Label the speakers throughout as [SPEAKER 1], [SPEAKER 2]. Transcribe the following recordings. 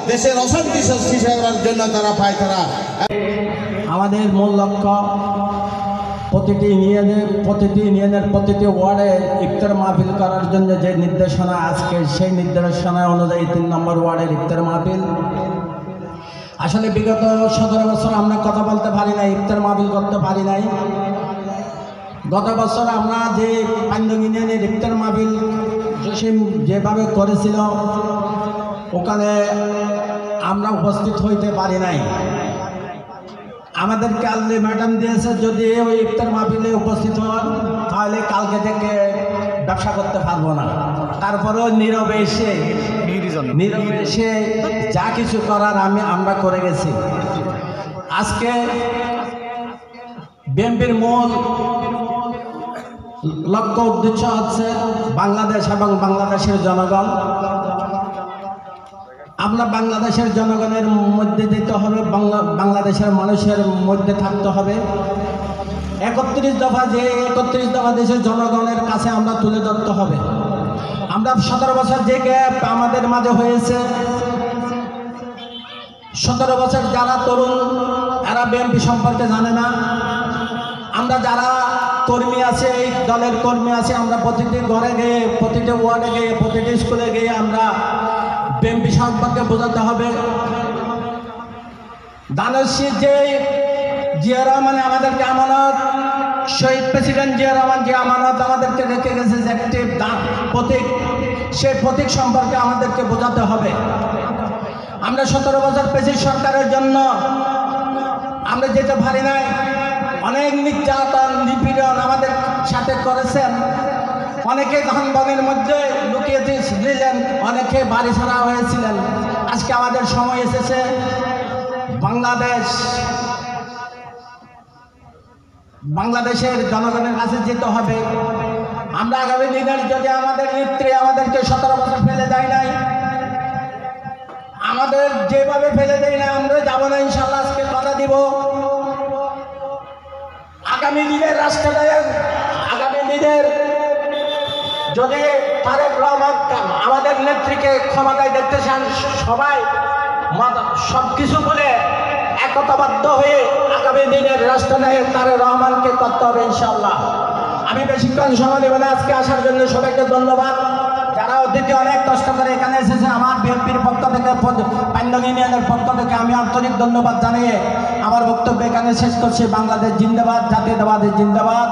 [SPEAKER 1] দেশের অশান্তি সৃষ্টি করার জন্য তারা পায়তারা।
[SPEAKER 2] আমাদের মূল লক্ষ্য প্রতিটি ইউনিয়নের প্রতিটি ওয়ার্ডে ইফতার মাহফিল করার জন্য যে নির্দেশনা আজকে, সেই নির্দেশনা অনুযায়ী 3 নম্বর ওয়ার্ডের ইফতার মাহফিল। আসলে বিগত 17 বছর আমরা কথা বলতে পারি নাই, ইফতার মাহফিল করতে পারি নাই। গত বছর আমরা যে পাইন্দং ইউনিয়নের ইফতার মাহফিল জসিম যেভাবে করেছিল, ওখানে আমরা উপস্থিত হইতে পারি নাই। আমাদেরকে আলটিমেটাম দিয়েছে, যদি ওই ইফতার মাহফিলে উপস্থিত হন তাহলে কালকে থেকে ব্যবসা করতে পারবো না। তারপরেও নীরবে এসে যা কিছু করার আমরা করে গেছি। আজকে বিএনপির মূল লক্ষ্য উদ্দেশ্য হচ্ছে বাংলাদেশ এবং বাংলাদেশের জনগণ। আমরা বাংলাদেশের জনগণের মধ্যে দিতে হবে, বাংলাদেশের মানুষের মধ্যে থাকতে হবে। 31 দফা দেশের জনগণের কাছে আমরা তুলে ধরতে হবে। আমরা 17 বছর যে গ্যাপ আমাদের মাঝে হয়েছে, 17 বছর যারা তরুণ এরা বিএনপি সম্পর্কে জানে না। আমরা যারা কর্মী আছে, এই দলের কর্মী আছে, আমরা প্রতিটি ঘরে গিয়ে, প্রতিটি ওয়ার্ডে গিয়ে, প্রতিটি স্কুলে গিয়ে আমরা বিএনপি সম্পর্কে বোঝাতে হবে। দানশী যে জিয়া রহমান আমাদেরকে আমানত, শহীদ প্রেসিডেন্ট জিয়া রহমান যে আমানত আমাদেরকে রেখে গেছে, যে একটি প্রতীক, সেই প্রতীক সম্পর্কে আমাদেরকে বোঝাতে হবে। আমরা 17 বছর পেশি সরকারের জন্য আমরা যেতে পারি নাই। অনেক নির্যাতন নিপীড়ন আমাদের সাথে করেছেন। অনেকে ধানবাগের মধ্যে লুকিয়ে দিলেন, অনেকে বাড়ি ছাড়া হয়েছিলেন। আজকে আমাদের সময় এসেছে বাংলাদেশের জনগণের কাছে যেতে হবে। আমরা আগামী দিনের যদি আমাদের নেত্রী আমাদেরকে 17 বছর ফেলে দেয় নাই, আমাদের যেভাবে ফেলে দেয় না, আমরা যাবো না ইনশাল্লাহ। আজকে কথা দিব, আগামী দিনের রাষ্ট্রনায়ক, আগামী দিনের যদি তারেক রহমান আমাদের নেত্রীকে ক্ষমতায় দেখতে চান, সবাই সব কিছু বলে একতাবদ্ধ হয়ে আগামী দিনের রাষ্ট্রনায়ক তারেক রহমানকে করতে হবে ইনশাল্লাহ। আমি বেশিক্ষণ সময় দেব না, আজকে আসার জন্য সবাইকে ধন্যবাদ। যারা অতিথি অনেক কষ্ট করে এখানে এসেছে, আমার বিএনপির পক্ষ থেকে, পাইন্দং ইউনিয়নের পক্ষ থেকে আমি আন্তরিক ধন্যবাদ জানিয়ে আমার বক্তব্য এখানে শেষ করছি। বাংলাদেশ জিন্দাবাদ, জাতীয়তাবাদী জিন্দাবাদ।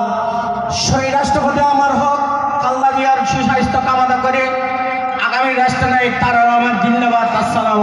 [SPEAKER 2] শহীদ রাষ্ট্রপতি আমার হোক, খালেদা জিয়ার সুস্বাস্থ্য কামনা করে আগামী রাষ্ট্রনায়ক তারেক রহমান জিন্দাবাদ। আসসালাম।